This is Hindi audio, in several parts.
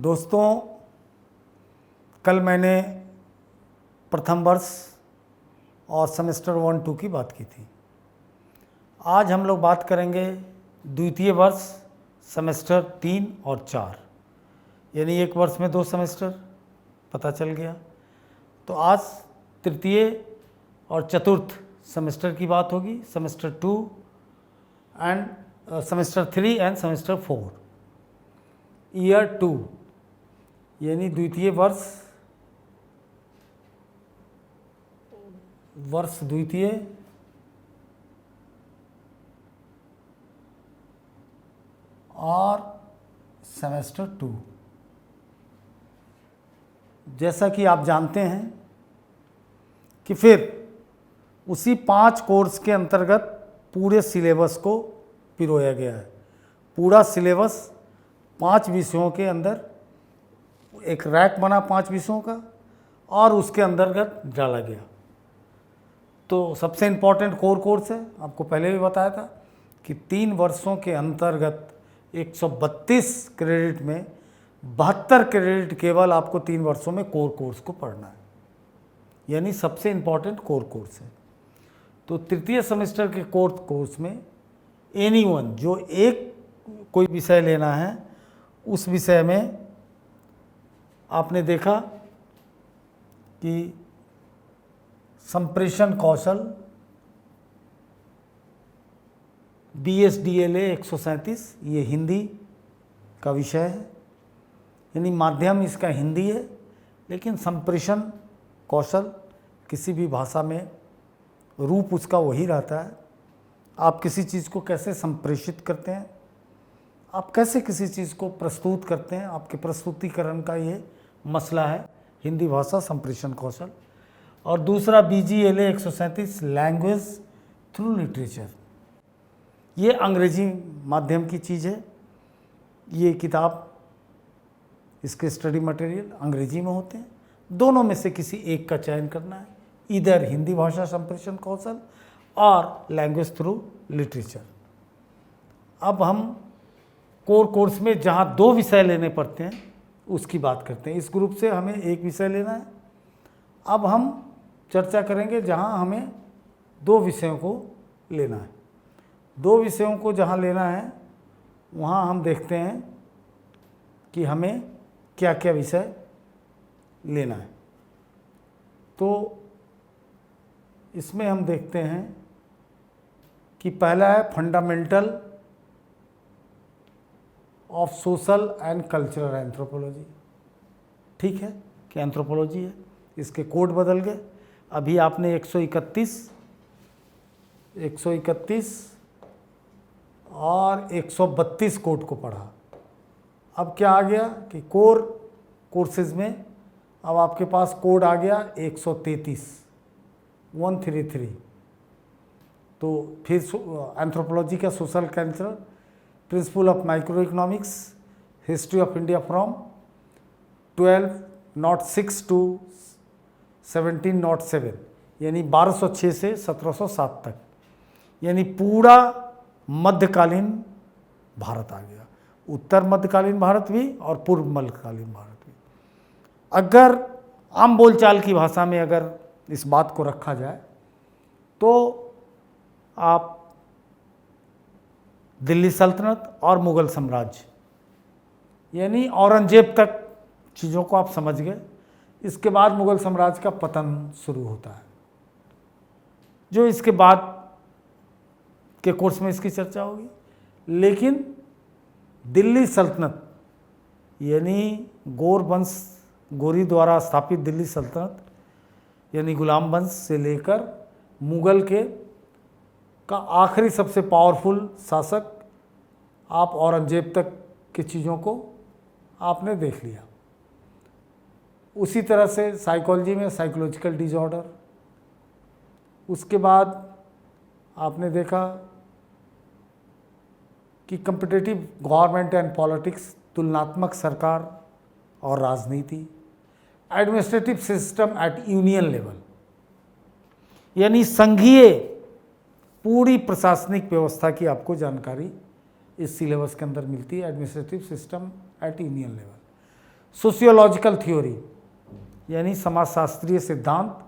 दोस्तों, कल मैंने प्रथम वर्ष और सेमेस्टर 1-2 की बात की थी। आज हम लोग बात करेंगे द्वितीय वर्ष सेमेस्टर 3 और 4, यानी एक वर्ष में 2 सेमेस्टर पता चल गया। तो आज तृतीय और चतुर्थ सेमेस्टर की बात होगी, semester 2 end semester 3 end semester 4, year 2 यानी द्वितीय वर्ष द्वितीय और सेमेस्टर 2। जैसा कि आप जानते हैं कि फिर उसी 5 कोर्स के अंतर्गत पूरे सिलेबस को पिरोया गया है। पूरा सिलेबस 5 विषयों के अंदर एक रैक बना 5 विषयों का और उसके अंतर्गत डाला गया। तो सबसे इम्पॉर्टेंट कोर कोर्स है, आपको पहले भी बताया था कि 3 वर्षों के अंतर्गत 132 क्रेडिट में 72 क्रेडिट केवल आपको 3 वर्षों में कोर कोर्स को पढ़ना है, यानी सबसे इम्पॉर्टेंट कोर कोर्स है। तो तृतीय सेमेस्टर के कोर कोर्स में एनीवन जो एक कोई विषय लेना है, उस विषय में आपने देखा कि संप्रेषण कौशल BSDLA 137, ये हिंदी का विषय है, यानी माध्यम इसका हिंदी है, लेकिन संप्रेषण कौशल किसी भी भाषा में रूप उसका वही रहता है। आप किसी चीज़ को कैसे संप्रेषित करते हैं, आप कैसे किसी चीज़ को प्रस्तुत करते हैं, आपके प्रस्तुतिकरण का ये मसला है, हिंदी भाषा संप्रेषण कौशल। और दूसरा BGLA 137, लैंग्वेज थ्रू लिटरेचर, ये अंग्रेजी माध्यम की चीज़ है। ये किताब, इसके स्टडी मटेरियल अंग्रेजी में होते हैं। दोनों में से किसी एक का चयन करना है, इधर हिंदी भाषा संप्रेषण कौशल और लैंग्वेज थ्रू लिटरेचर। अब हम कोर कोर्स में जहाँ 2 विषय लेने पड़ते हैं उसकी बात करते हैं। इस ग्रुप से हमें एक विषय लेना है। अब हम चर्चा करेंगे जहाँ हमें 2 विषयों को लेना है। 2 विषयों को जहाँ लेना है वहाँ हम देखते हैं कि हमें क्या क्या विषय लेना है। तो इसमें हम देखते हैं कि पहला है fundamental of social and cultural anthropology. ठीक है कि एंथ्रोपोलॉजी है, इसके कोड बदल गए। अभी आपने 131 और 132 कोड को पढ़ा। अब क्या आ गया कि कोर कोर्सेज में अब आपके पास कोड आ गया 133। तो फिर एंथ्रोपोलॉजी का social cultural, principle of micro economics, history of India from 1206 to 1707, यानी 1206 से 1707 तक, यानी पूरा मध्यकालीन भारत आ गया। उत्तर मध्यकालीन भारत भी और पूर्व मध्यकालीन भारत भी। अगर आम बोलचाल की भाषा में अगर इस बात को रखा जाए तो आप दिल्ली सल्तनत और मुग़ल साम्राज्य, यानी औरंगजेब तक चीज़ों को आप समझ गए। इसके बाद मुग़ल साम्राज्य का पतन शुरू होता है, जो इसके बाद के कोर्स में इसकी चर्चा होगी। लेकिन दिल्ली सल्तनत यानी गौर वंश, गौरी द्वारा स्थापित दिल्ली सल्तनत यानी गुलाम वंश से लेकर मुग़ल के का आखिरी सबसे पावरफुल शासक आप औरंगजेब तक की चीज़ों को आपने देख लिया। उसी तरह से साइकोलॉजी में साइकोलॉजिकल डिसऑर्डर, उसके बाद आपने देखा कि कम्पिटिटिव गवर्नमेंट एंड पॉलिटिक्स, तुलनात्मक सरकार और राजनीति, administrative system eight union level, यानी संघीय पूरी प्रशासनिक व्यवस्था की आपको जानकारी इस सिलेबस के अंदर मिलती है, administrative system eight union level. Sociological theory यानी समाजशास्त्रीय सिद्धांत,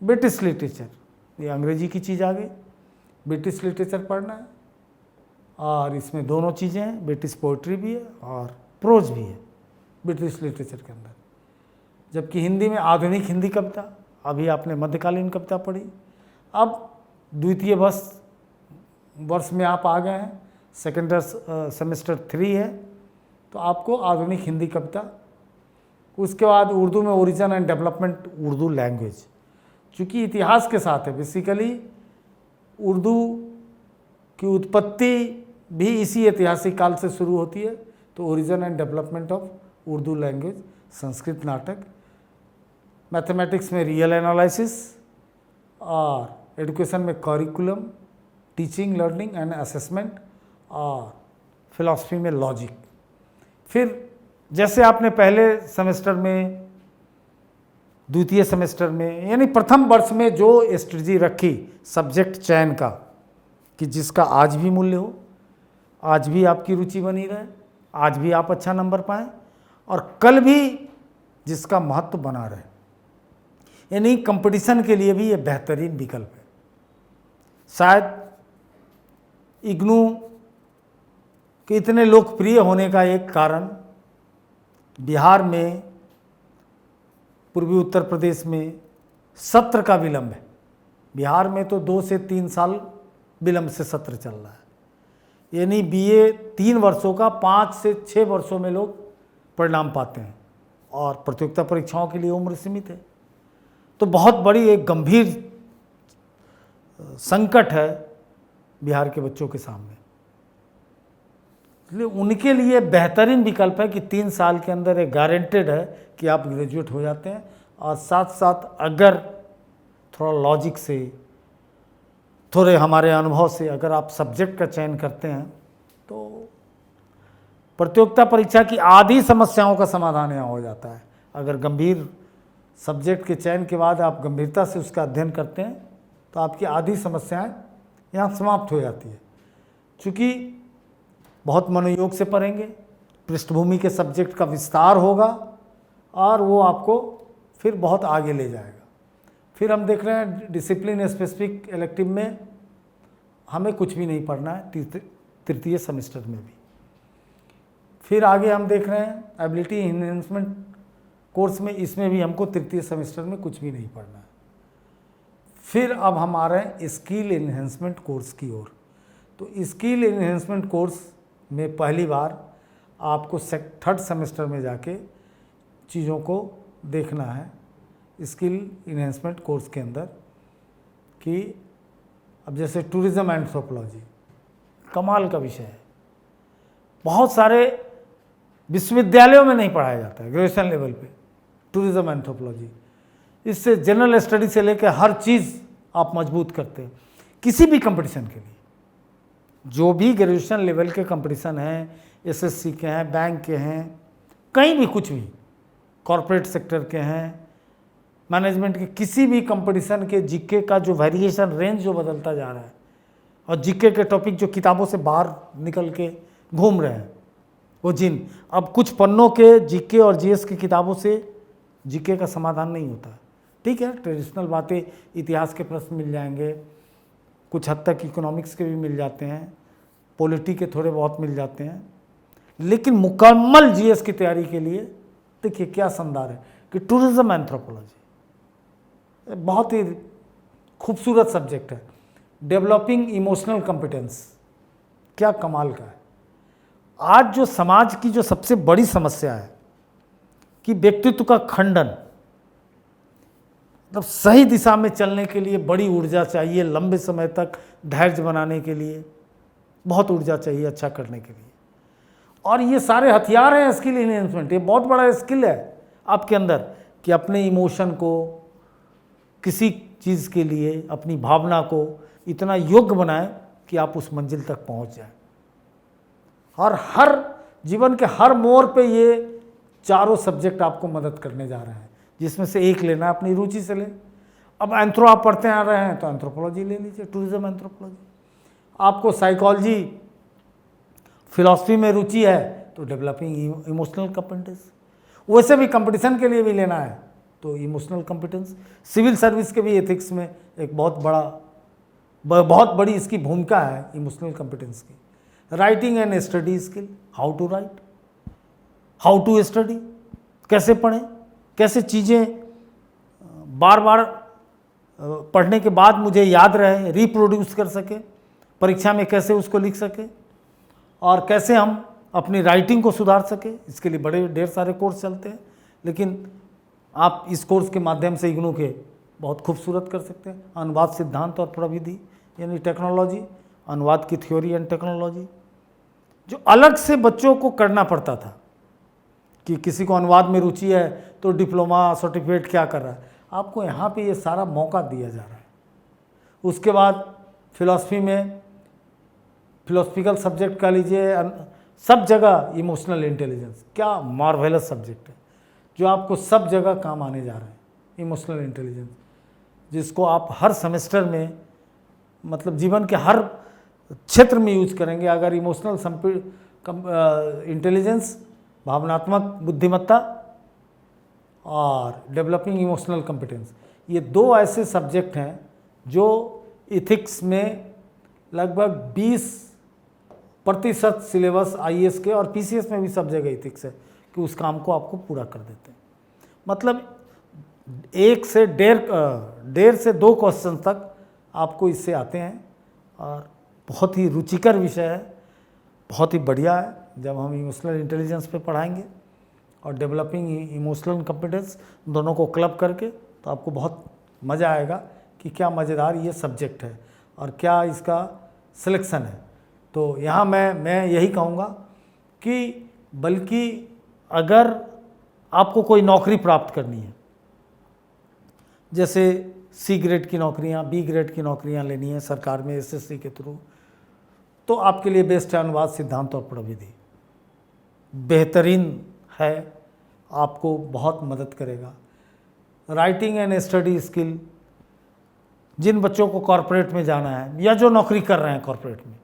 ब्रिटिश लिटरेचर, ये अंग्रेजी की चीज़ आ गई, ब्रिटिश लिटरेचर पढ़ना है और इसमें दोनों चीज़ें हैं, ब्रिटिश पोइट्री भी है और प्रोज भी है ब्रिटिश लिटरेचर के अंदर। जबकि हिंदी में आधुनिक हिंदी कविता, अभी आपने मध्यकालीन कविता पढ़ी, अब द्वितीय वर्ष में आप आ गए हैं, सेकेंड सेमेस्टर 3 है, तो आपको आधुनिक हिंदी कविता, उसके बाद उर्दू में origin and development Urdu language, चूँकि इतिहास के साथ है, बेसिकली उर्दू की उत्पत्ति भी इसी ऐतिहासिक काल से शुरू होती है, तो origin and development of Urdu language, Sanskrit नाटक, मैथमेटिक्स में रियल एनालिसिस और एजुकेशन में curriculum, teaching, learning and assessment और फिलॉसफी में लॉजिक। फिर जैसे आपने पहले सेमेस्टर में, द्वितीय सेमेस्टर में, यानी प्रथम वर्ष में जो स्ट्रेटजी रखी सब्जेक्ट चयन का कि जिसका आज भी मूल्य हो, आज भी आपकी रुचि बनी रहे, आज भी आप अच्छा नंबर पाएं और कल भी जिसका महत्व बना रहे, यानी कंपटीशन के लिए भी ये बेहतरीन विकल्प है। शायद इग्नू के इतने लोकप्रिय होने का एक कारण बिहार में, पूर्वी उत्तर प्रदेश में सत्र का विलंब है। बिहार में तो 2 से 3 साल विलंब से सत्र चल रहा है, यानी बीए 3 वर्षों का 5 से 6 वर्षों में लोग परिणाम पाते हैं और प्रतियोगिता परीक्षाओं के लिए उम्र सीमित है। तो बहुत बड़ी एक गंभीर संकट है बिहार के बच्चों के सामने, इसलिए उनके लिए बेहतरीन विकल्प है कि 3 साल के अंदर एक गारंटेड है कि आप ग्रेजुएट हो जाते हैं और साथ साथ अगर थोड़ा लॉजिक से, थोड़े हमारे अनुभव से अगर आप सब्जेक्ट का चयन करते हैं तो प्रतियोगिता परीक्षा की आधी समस्याओं का समाधान यहाँ हो जाता है। अगर गंभीर सब्जेक्ट के चयन के बाद आप गंभीरता से उसका अध्ययन करते हैं तो आपकी आधी समस्याएं यहाँ समाप्त हो जाती है। चूँकि बहुत मनोयोग से पढ़ेंगे, पृष्ठभूमि के सब्जेक्ट का विस्तार होगा और वो आपको फिर बहुत आगे ले जाएगा। फिर हम देख रहे हैं डिसिप्लिन स्पेसिफिक इलेक्टिव में हमें कुछ भी नहीं पढ़ना है तृतीय सेमेस्टर में भी। फिर आगे हम देख रहे हैं एबिलिटी इन्हेंसमेंट कोर्स में, इसमें भी हमको तृतीय सेमेस्टर में कुछ भी नहीं पढ़ना है। फिर अब हम आ रहे हैं स्किल इन्हेंसमेंट कोर्स की ओर। तो स्किल इन्हेंसमेंट कोर्स में पहली बार आपको 3rd सेमेस्टर में जाके चीज़ों को देखना है स्किल इन्हेंसमेंट कोर्स के अंदर कि अब जैसे टूरिज़्म एंथ्रोपोलॉजी कमाल का विषय है, बहुत सारे विश्वविद्यालयों में नहीं पढ़ाया जाता है ग्रेजुएशन लेवल पे टूरिज़्म एंथ्रोपोलॉजी। इससे जनरल स्टडी से लेकर हर चीज़ आप मजबूत करते हैं किसी भी कंपटीशन के लिए। जो भी ग्रेजुएशन लेवल के कंपटीशन हैं, एसएससी के हैं, बैंक के हैं, कहीं भी कुछ भी, कॉरपोरेट सेक्टर के हैं, मैनेजमेंट के, किसी भी कंपटीशन के जीके का जो वेरिएशन रेंज जो बदलता जा रहा है और जीके के टॉपिक जो किताबों से बाहर निकल के घूम रहे हैं, वो जिन अब कुछ पन्नों के जीके और जीएस की किताबों से जीके का समाधान नहीं होता। ठीक है, ट्रेडिशनल बातें, इतिहास के प्रश्न मिल जाएंगे, कुछ हद तक इकोनॉमिक्स के भी मिल जाते हैं, पॉलिटी के थोड़े बहुत मिल जाते हैं, लेकिन मुकम्मल जीएस की तैयारी के लिए देखिए क्या शानदार है कि टूरिज्म एंथ्रोपोलॉजी बहुत ही खूबसूरत सब्जेक्ट है। डेवलपिंग इमोशनल कॉम्पिटेंस, क्या कमाल का है। आज जो समाज की जो सबसे बड़ी समस्या है कि व्यक्तित्व का खंडन, मतलब सही दिशा में चलने के लिए बड़ी ऊर्जा चाहिए, लंबे समय तक धैर्य बनाने के लिए बहुत ऊर्जा चाहिए, अच्छा करने के लिए, और ये सारे हथियार हैं स्किल इन्हेंसमेंट। ये बहुत बड़ा स्किल है आपके अंदर कि अपने इमोशन को, किसी चीज़ के लिए अपनी भावना को इतना योग्य बनाएं कि आप उस मंजिल तक पहुंच जाएं। और हर जीवन के हर मोड़ पे ये चारों सब्जेक्ट आपको मदद करने जा रहे हैं, जिसमें से एक लेना है अपनी रुचि से ले। अब एंथ्रो आप पढ़ते आ रहे हैं तो एंथ्रोपोलॉजी ले लीजिए, टूरिज्म एंथ्रोपोलॉजी। आपको साइकोलॉजी फिलॉसफी में रुचि है तो डेवलपिंग इमोशनल कॉम्पिटेंस। वैसे भी कंपटीशन के लिए भी लेना है तो इमोशनल कॉम्पिटेंस। सिविल सर्विस के भी एथिक्स में एक बहुत बड़ी इसकी भूमिका है इमोशनल कॉम्पिटेंस की। Writing and study skill, how to write, how to study, कैसे पढ़ें, कैसे चीज़ें बार बार पढ़ने के बाद मुझे याद रहे, रिप्रोड्यूस कर सके, परीक्षा में कैसे उसको लिख सके, और कैसे हम अपनी राइटिंग को सुधार सके। इसके लिए बड़े ढेर सारे कोर्स चलते हैं, लेकिन आप इस कोर्स के माध्यम से इग्नू के बहुत खूबसूरत कर सकते हैं। अनुवाद सिद्धांत और प्रविधि यानी टेक्नोलॉजी, अनुवाद की थ्योरी एंड टेक्नोलॉजी, जो अलग से बच्चों को करना पड़ता था कि किसी को अनुवाद में रुचि है तो डिप्लोमा सर्टिफिकेट क्या कर रहा है, आपको यहाँ पे ये सारा मौका दिया जा रहा है। उसके बाद फिलॉसफी में फिलोसफिकल सब्जेक्ट कह लीजिए, सब जगह इमोशनल इंटेलिजेंस, क्या मार्वेलस सब्जेक्ट है जो आपको सब जगह काम आने जा रहा है। इमोशनल इंटेलिजेंस जिसको आप हर सेमेस्टर में, मतलब जीवन के हर क्षेत्र में यूज करेंगे। अगर इमोशनल इंटेलिजेंस, भावनात्मक बुद्धिमत्ता और डेवलपिंग इमोशनल कॉम्पिटेंस, ये दो ऐसे सब्जेक्ट हैं जो इथिक्स में लगभग 20% सिलेबस IAS के और PCS में भी सब जगह इथिक्स है कि उस काम को आपको पूरा कर देते हैं। मतलब 1 से 1.5 से 2 क्वेश्चन तक आपको इससे आते हैं और बहुत ही रुचिकर विषय है, बहुत ही बढ़िया है। जब हम इमोशनल इंटेलिजेंस पे पढ़ाएंगे और डेवलपिंग इमोशनल कॉम्पिटेंस दोनों को क्लब करके, तो आपको बहुत मज़ा आएगा कि क्या मज़ेदार ये सब्जेक्ट है और क्या इसका सिलेक्शन है। तो यहाँ मैं यही कहूँगा कि बल्कि अगर आपको कोई नौकरी प्राप्त करनी है, जैसे C ग्रेड की नौकरियाँ, B ग्रेड की नौकरियाँ लेनी है सरकार में SSC के थ्रू, तो आपके लिए बेस्ट है अनुवाद सिद्धांत और प्रविधि। बेहतरीन है, आपको बहुत मदद करेगा। राइटिंग एंड स्टडी स्किल, जिन बच्चों को कॉरपोरेट में जाना है या जो नौकरी कर रहे हैं कॉरपोरेट में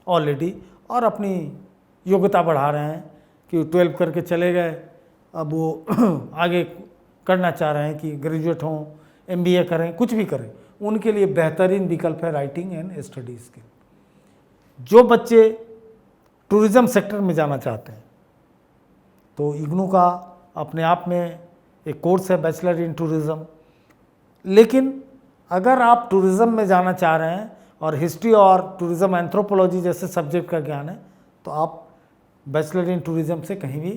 ऑलरेडी और अपनी योग्यता बढ़ा रहे हैं कि 12 करके चले गए, अब वो आगे करना चाह रहे हैं कि ग्रेजुएट हों, MBA करें, कुछ भी करें, उनके लिए बेहतरीन विकल्प है राइटिंग एंड स्टडी स्किल। जो बच्चे टूरिज़्म सेक्टर में जाना चाहते हैं तो इग्नू का अपने आप में एक कोर्स है बैचलर इन टूरिज़्म। लेकिन अगर आप टूरिज़्म में जाना चाह रहे हैं और हिस्ट्री और टूरिज़्म एंथ्रोपोलॉजी जैसे सब्जेक्ट का ज्ञान है, तो आप बैचलर इन टूरिज़्म से कहीं भी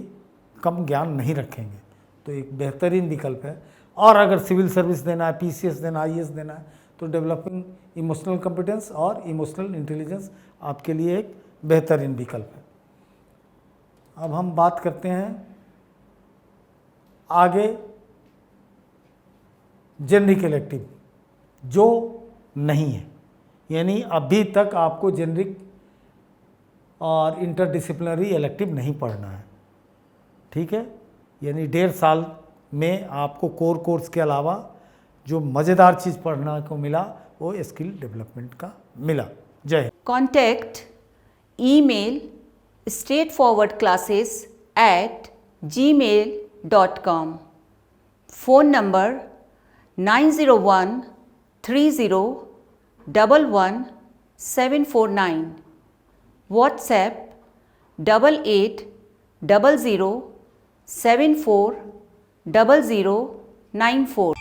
कम ज्ञान नहीं रखेंगे, तो एक बेहतरीन विकल्प है। और अगर सिविल सर्विस देना है, PCS देना है, IAS देना है, तो डेवलपिंग इमोशनल कॉम्पिटेंस और इमोशनल इंटेलिजेंस आपके लिए एक बेहतरीन विकल्प है। अब हम बात करते हैं आगे जेनरिक इलेक्टिव जो नहीं है, यानी अभी तक आपको जेनरिक और इंटरडिसिप्लिनरी इलेक्टिव नहीं पढ़ना है, ठीक है। यानी 1.5 साल में आपको कोर कोर्स के अलावा जो मज़ेदार चीज़ पढ़ना को मिला वो स्किल डेवलपमेंट का मिला। जय Hind. Contact email straightforwardclasses@gmail.com. Phone number 90130111749. WhatsApp 8800740094.